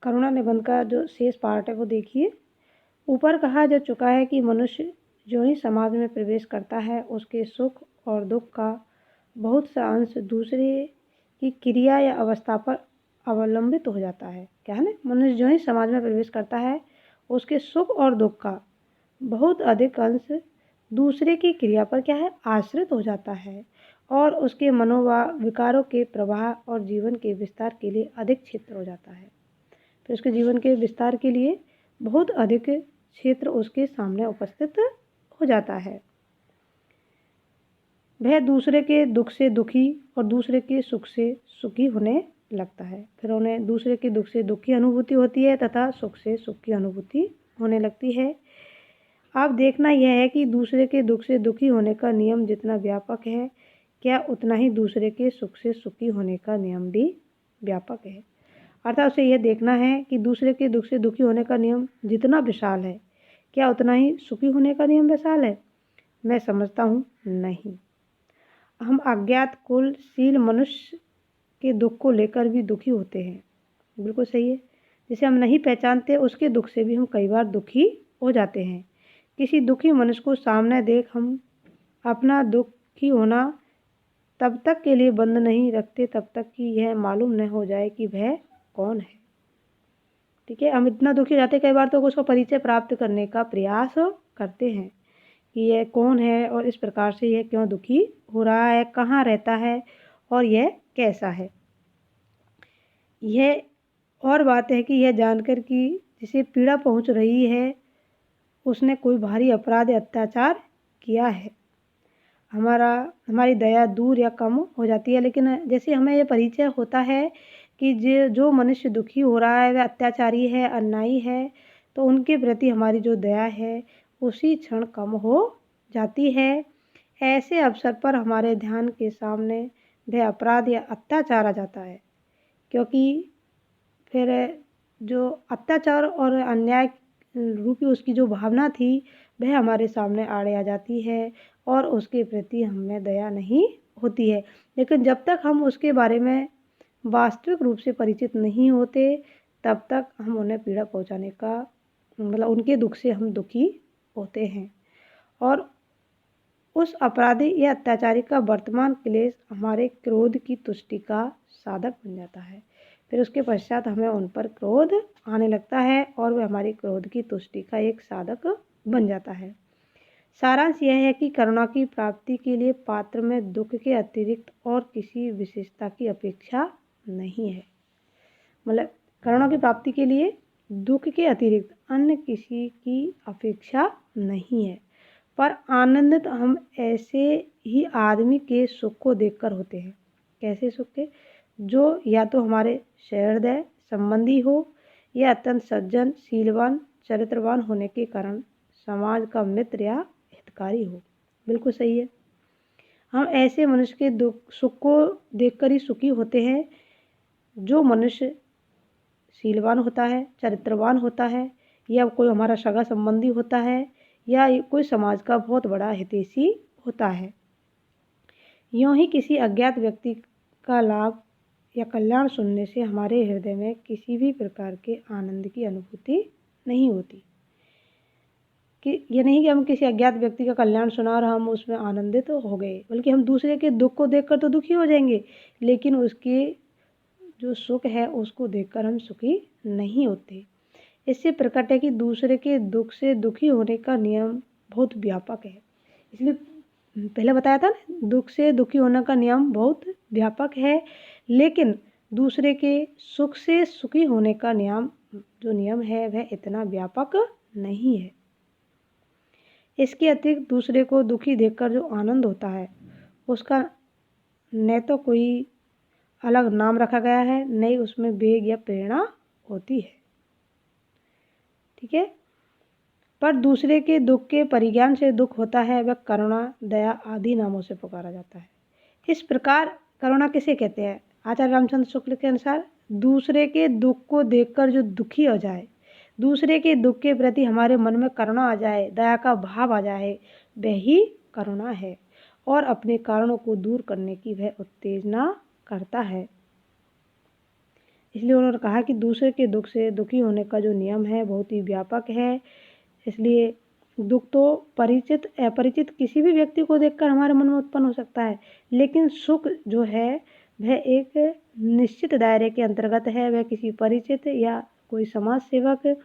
करुणा निबंध का जो शेष पार्ट है वो देखिए। ऊपर कहा जा चुका है कि मनुष्य जो ही समाज में प्रवेश करता है उसके सुख और दुख का बहुत सा अंश दूसरे की क्रिया या अवस्था पर अवलंबित हो जाता है। क्या है ना, मनुष्य जो ही समाज में प्रवेश करता है उसके सुख और दुख का बहुत अधिक अंश दूसरे की क्रिया पर क्या है, आश्रित हो जाता है और उसके विकारों के प्रवाह और जीवन के विस्तार के लिए अधिक क्षेत्र हो जाता है। फिर उसके जीवन के विस्तार के लिए बहुत अधिक क्षेत्र उसके सामने उपस्थित हो जाता है। वह दूसरे के दुख से दुखी और दूसरे के सुख से सुखी होने लगता है। फिर उन्हें दूसरे के दुख से दुख की अनुभूति होती है तथा सुख से सुख की अनुभूति होने लगती है। अब देखना यह है कि दूसरे के दुख से दुखी होने का नियम जितना व्यापक है, क्या उतना ही दूसरे के सुख से सुखी होने का नियम भी व्यापक है। अर्थात उसे यह देखना है कि दूसरे के दुख से दुखी होने का नियम जितना विशाल है, क्या उतना ही सुखी होने का नियम विशाल है? मैं समझता हूँ नहीं। हम अज्ञात कुलशील मनुष्य के दुख को लेकर भी दुखी होते हैं। बिल्कुल सही है। जिसे हम नहीं पहचानते उसके दुख से भी हम कई बार दुखी हो जाते हैं। किसी दुखी मनुष्य को सामने देख हम अपना दुखी होना तब तक के लिए बंद नहीं रखते तब तक कि यह मालूम न हो जाए कि वह कौन है। ठीक है, हम इतना दुखी हो जाते कई बार तो उसका परिचय प्राप्त करने का प्रयास करते हैं कि यह कौन है और इस प्रकार से यह क्यों दुखी हो रहा है, कहाँ रहता है और यह कैसा है। यह और बात है कि यह जानकर कि जिसे पीड़ा पहुंच रही है उसने कोई भारी अपराध या अत्याचार किया है, हमारी दया दूर या कम हो जाती है। लेकिन जैसे हमें ये परिचय होता है कि जो मनुष्य दुखी हो रहा है वह अत्याचारी है, अन्यायी है, तो उनके प्रति हमारी जो दया है उसी क्षण कम हो जाती है। ऐसे अवसर पर हमारे ध्यान के सामने वह अपराध या अत्याचार आ जाता है, क्योंकि फिर जो अत्याचार और अन्याय रूपी उसकी जो भावना थी वह हमारे सामने आड़े आ जाती है और उसके प्रति हमें दया नहीं होती है। लेकिन जब तक हम उसके बारे में वास्तविक रूप से परिचित नहीं होते तब तक हम उन्हें पीड़ा पहुंचाने का मतलब उनके दुख से हम दुखी होते हैं और उस अपराधी या अत्याचारी का वर्तमान क्लेश हमारे क्रोध की तुष्टि का साधक बन जाता है। फिर उसके पश्चात हमें उन पर क्रोध आने लगता है और वह हमारी क्रोध की तुष्टि का एक साधक बन जाता है। सारांश यह है कि करुणा की प्राप्ति के लिए पात्र में दुख के अतिरिक्त और किसी विशेषता की अपेक्षा नहीं है। मतलब करुणा की प्राप्ति के लिए दुख के अतिरिक्त अन्य किसी की अपेक्षा नहीं है, पर आनंदित हम ऐसे ही आदमी के सुख को देखकर होते हैं। कैसे सुख के? जो या तो हमारे सहृदय संबंधी हो या अत्यंत सज्जन, शीलवान, चरित्रवान होने के कारण समाज का मित्र या हितकारी हो। बिल्कुल सही है। हम ऐसे मनुष्य के दुख सुख को देखकर ही सुखी होते हैं। जो मनुष्य शीलवान होता है, चरित्रवान होता है, या कोई हमारा सगा संबंधी होता है, या कोई समाज का बहुत बड़ा हितैषी होता है। यूँ ही किसी अज्ञात व्यक्ति का लाभ या कल्याण सुनने से हमारे हृदय में किसी भी प्रकार के आनंद की अनुभूति नहीं होती। कि ये नहीं कि हम किसी अज्ञात व्यक्ति का कल्याण सुना और हम उसमें आनंदित हो गए, बल्कि हम दूसरे के दुख को देखकर तो दुखी हो जाएंगे, लेकिन उसके जो सुख है उसको देखकर हम सुखी नहीं होते। इससे प्रकट है कि दूसरे के दुख से दुखी होने का नियम बहुत व्यापक है। इसलिए पहले बताया था ना, दुख से दुखी होने का नियम बहुत व्यापक है, लेकिन दूसरे के सुख से सुखी होने का नियम है वह इतना व्यापक नहीं है। इसके अतिरिक्त दूसरे को दुखी देखकर जो आनंद होता है उसका न तो कोई अलग नाम रखा गया है, न ही उसमें वेग या प्रेरणा होती है। ठीक है, पर दूसरे के दुख के परिज्ञान से दुख होता है वह करुणा, दया आदि नामों से पुकारा जाता है। इस प्रकार करुणा किसे कहते हैं? आचार्य रामचंद्र शुक्ल के अनुसार दूसरे के दुख को देखकर जो दुखी हो जाए, दूसरे के दुख के प्रति हमारे मन में करुणा आ जाए, दया का भाव आ जाए, वही करुणा है और अपने कारणों को दूर करने की वह उत्तेजना करता है। इसलिए उन्होंने कहा कि दूसरे के दुख से दुखी होने का जो नियम है बहुत ही व्यापक है। इसलिए दुख तो परिचित अपरिचित किसी भी व्यक्ति को देखकर हमारे मन में उत्पन्न हो सकता है, लेकिन सुख जो है वह एक निश्चित दायरे के अंतर्गत है। वह किसी परिचित या कोई समाज सेवक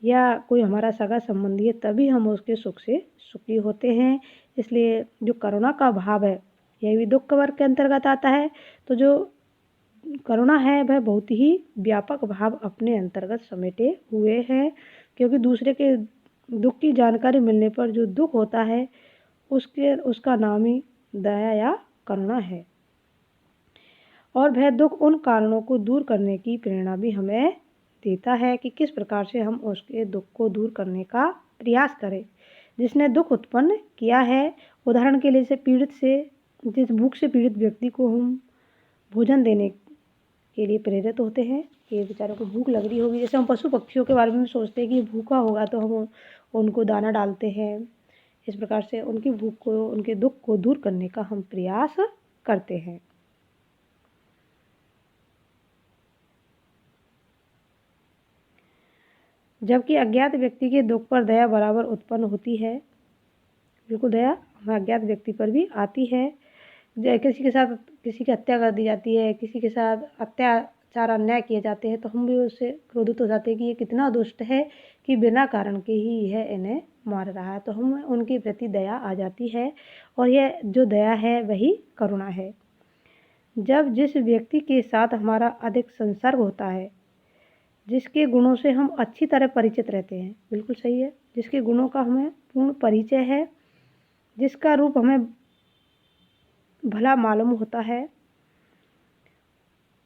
या कोई हमारा सगा संबंधी है, तभी हम उसके सुख से सुखी होते हैं। इसलिए जो करुणा का भाव है यह भी दुख वर्ग के अंतर्गत आता है। तो जो करुणा है वह बहुत ही व्यापक भाव अपने अंतर्गत समेटे हुए है, क्योंकि दूसरे के दुख की जानकारी मिलने पर जो दुख होता है उसका नाम ही दया या करुणा है। और वह दुख उन कारणों को दूर करने की प्रेरणा भी हमें देता है कि किस प्रकार से हम उसके दुख को दूर करने का प्रयास करें जिसने दुख उत्पन्न किया है। उदाहरण के लिए जिस भूख से पीड़ित व्यक्ति को हम भोजन देने के लिए प्रेरित होते हैं कि बेचारों को भूख लग रही होगी। जैसे हम पशु पक्षियों के बारे में सोचते हैं कि ये भूखा होगा तो हम उनको दाना डालते हैं। इस प्रकार से उनकी भूख को, उनके दुख को दूर करने का हम प्रयास करते हैं। जबकि अज्ञात व्यक्ति के दुख पर दया बराबर उत्पन्न होती है। बिल्कुल दया अज्ञात व्यक्ति पर भी आती है। किसी के साथ किसी की हत्या कर दी जाती है, किसी के साथ अत्याचार अन्याय किए जाते हैं, तो हम भी उससे क्रोधित हो जाते हैं कि ये कितना दुष्ट है कि बिना कारण के ही यह इन्हें मार रहा है। तो हम उनके प्रति दया आ जाती है, और यह जो दया है वही करुणा है। जब जिस व्यक्ति के साथ हमारा अधिक संसर्ग होता है, जिसके गुणों से हम अच्छी तरह परिचित रहते हैं, बिल्कुल सही है, जिसके गुणों का हमें पूर्ण परिचय है, जिसका रूप हमें भला मालूम होता है,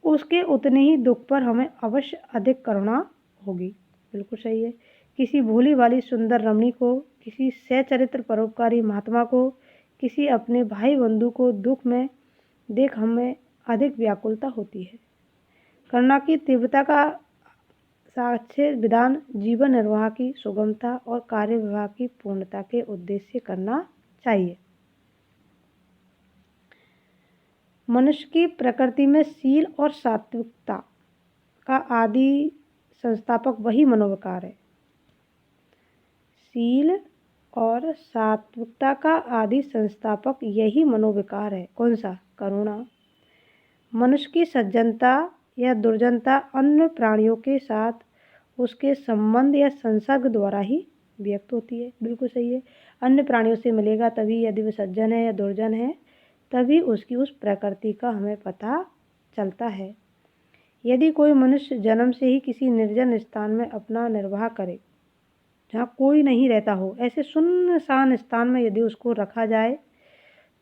उसके उतने ही दुख पर हमें अवश्य अधिक करुणा होगी। बिल्कुल सही है। किसी भोली भाली सुंदर रमणी को, किसी सच्चरित्र परोपकारी महात्मा को, किसी अपने भाई बंधु को दुख में देख हमें अधिक व्याकुलता होती है। करुणा की तीव्रता का साक्ष्य विधान जीवन निर्वाह की सुगमता और कार्य विवाह की पूर्णता के उद्देश्य से करना चाहिए। मनुष्य की प्रकृति में शील और सात्विकता का आदि संस्थापक वही मनोविकार है। शील और सात्विकता का आदि संस्थापक यही मनोविकार है। कौन सा? करुणा। मनुष्य की सज्जनता या दुर्जनता अन्य प्राणियों के साथ उसके संबंध या संसर्ग द्वारा ही व्यक्त होती है। बिल्कुल सही है। अन्य प्राणियों से मिलेगा तभी, यदि वह सज्जन है या दुर्जन है, तभी उसकी उस प्रकृति का हमें पता चलता है। यदि कोई मनुष्य जन्म से ही किसी निर्जन स्थान में अपना निर्वाह करे, जहाँ कोई नहीं रहता हो, ऐसे सुनसान स्थान में यदि उसको रखा जाए,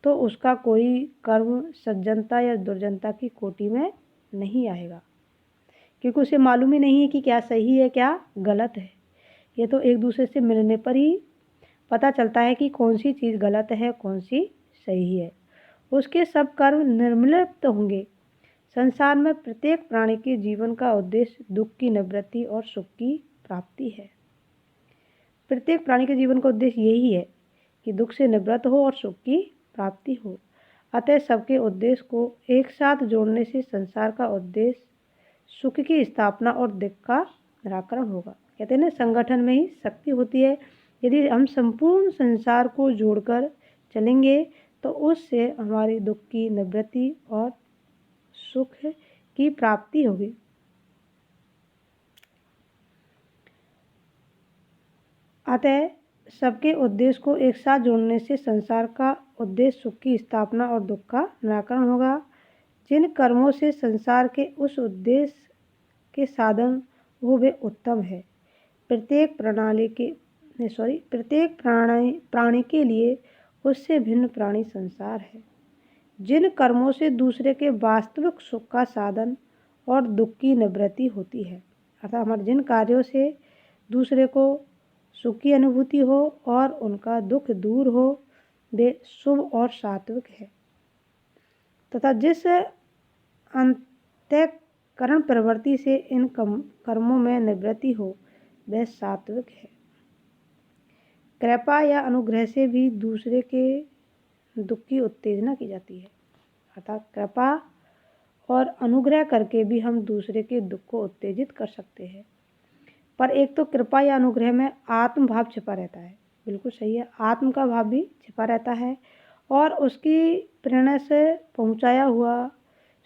तो उसका कोई कर्म सज्जनता या दुर्जनता की कोटि में नहीं आएगा, क्योंकि उसे मालूम ही नहीं है कि क्या सही है क्या गलत है। ये तो एक दूसरे से मिलने पर ही पता चलता है कि कौन सी चीज़ गलत है, कौन सी सही है। उसके सब कर्म निर्मलिप्त होंगे। संसार में प्रत्येक प्राणी के जीवन का उद्देश्य दुख की निवृत्ति और सुख की प्राप्ति है। प्रत्येक प्राणी के जीवन का उद्देश्य यही है कि दुख से निवृत्त हो और सुख की प्राप्ति हो। अतः सबके उद्देश्य को एक साथ जोड़ने से संसार का उद्देश्य सुख की स्थापना और दुख का निराकरण होगा। कहते हैं ना, संगठन में ही शक्ति होती है। यदि हम संपूर्ण संसार को जोड़कर चलेंगे तो उससे हमारी दुख की निवृत्ति और सुख की प्राप्ति होगी। अतः सबके उद्देश्य को एक साथ जोड़ने से संसार का उद्देश्य सुख की स्थापना और दुख का निराकरण होगा। जिन कर्मों से संसार के उस उद्देश्य के साधन वो वे उत्तम है। प्रत्येक प्राणी के लिए उससे भिन्न प्राणी संसार है। जिन कर्मों से दूसरे के वास्तविक सुख का साधन और दुख की निवृत्ति होती है, अर्थात हमारे जिन कार्यों से दूसरे को सुख की अनुभूति हो और उनका दुख दूर हो, वे शुभ और सात्विक है। तथा जिस अंतःकरण प्रवृत्ति से इन कर्मों में निवृत्ति हो, वह सात्विक है। कृपा या अनुग्रह से भी दूसरे के दुख की उत्तेजना की जाती है। अर्थात कृपा और अनुग्रह करके भी हम दूसरे के दुख को उत्तेजित कर सकते हैं। पर एक तो कृपा या अनुग्रह में आत्म भाव छिपा रहता है, बिल्कुल सही है, आत्म का भाव भी छिपा रहता है और उसकी प्रेरणा से पहुंचाया हुआ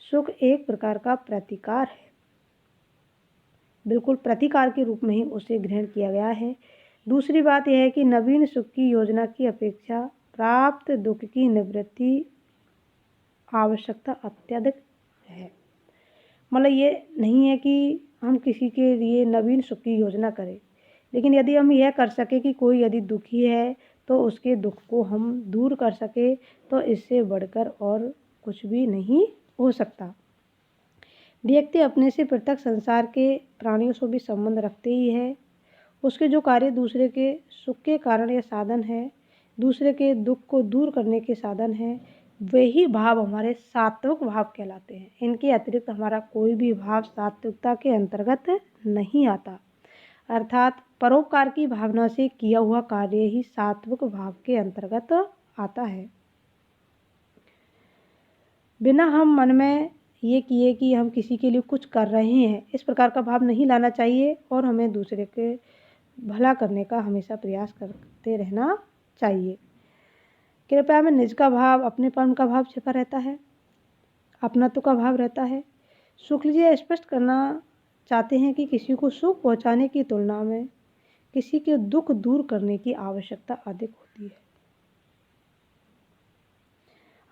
सुख एक प्रकार का प्रतिकार है, बिल्कुल प्रतिकार के रूप में ही उसे ग्रहण किया गया है। दूसरी बात यह है कि नवीन सुख की योजना की अपेक्षा प्राप्त दुख की निवृत्ति आवश्यकता अत्यधिक है। मतलब ये नहीं है कि हम किसी के लिए नवीन सुख की योजना करें, लेकिन यदि हम यह कर सके कि कोई यदि दुखी है तो उसके दुख को हम दूर कर सके, तो इससे बढ़कर और कुछ भी नहीं हो सकता। व्यक्ति अपने से पृथक संसार के प्राणियों से भी संबंध रखते ही है। उसके जो कार्य दूसरे के सुख के कारण या साधन है, दूसरे के दुख को दूर करने के साधन है, वही भाव हमारे सात्विक भाव कहलाते हैं। इनके अतिरिक्त हमारा कोई भी भाव सात्विकता के अंतर्गत नहीं आता। अर्थात परोपकार की भावना से किया हुआ कार्य ही सात्विक भाव के अंतर्गत आता है। बिना हम मन में ये किए कि हम किसी के लिए कुछ कर रहे हैं, इस प्रकार का भाव नहीं लाना चाहिए और हमें दूसरे के भला करने का हमेशा प्रयास करते रहना चाहिए। कृपया में निज का भाव, अपनेपन का भाव छिपा रहता है, अपनत्व का भाव रहता है। शुक्ल जी स्पष्ट करना चाहते हैं कि किसी को सुख पहुंचाने की तुलना में किसी के दुख दूर करने की आवश्यकता अधिक होती है।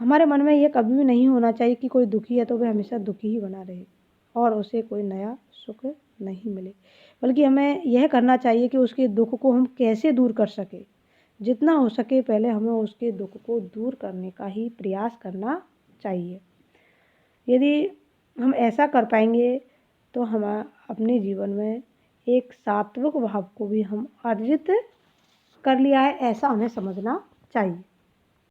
हमारे मन में यह कभी भी नहीं होना चाहिए कि कोई दुखी है तो वह हमेशा दुखी ही बना रहे और उसे कोई नया सुख नहीं मिले, बल्कि हमें यह करना चाहिए कि उसके दुख को हम कैसे दूर कर सके। जितना हो सके पहले हमें उसके दुख को दूर करने का ही प्रयास करना चाहिए। यदि हम ऐसा कर पाएंगे तो हम अपने जीवन में एक सात्विक भाव को भी हम अर्जित कर लिया है, ऐसा हमें समझना चाहिए।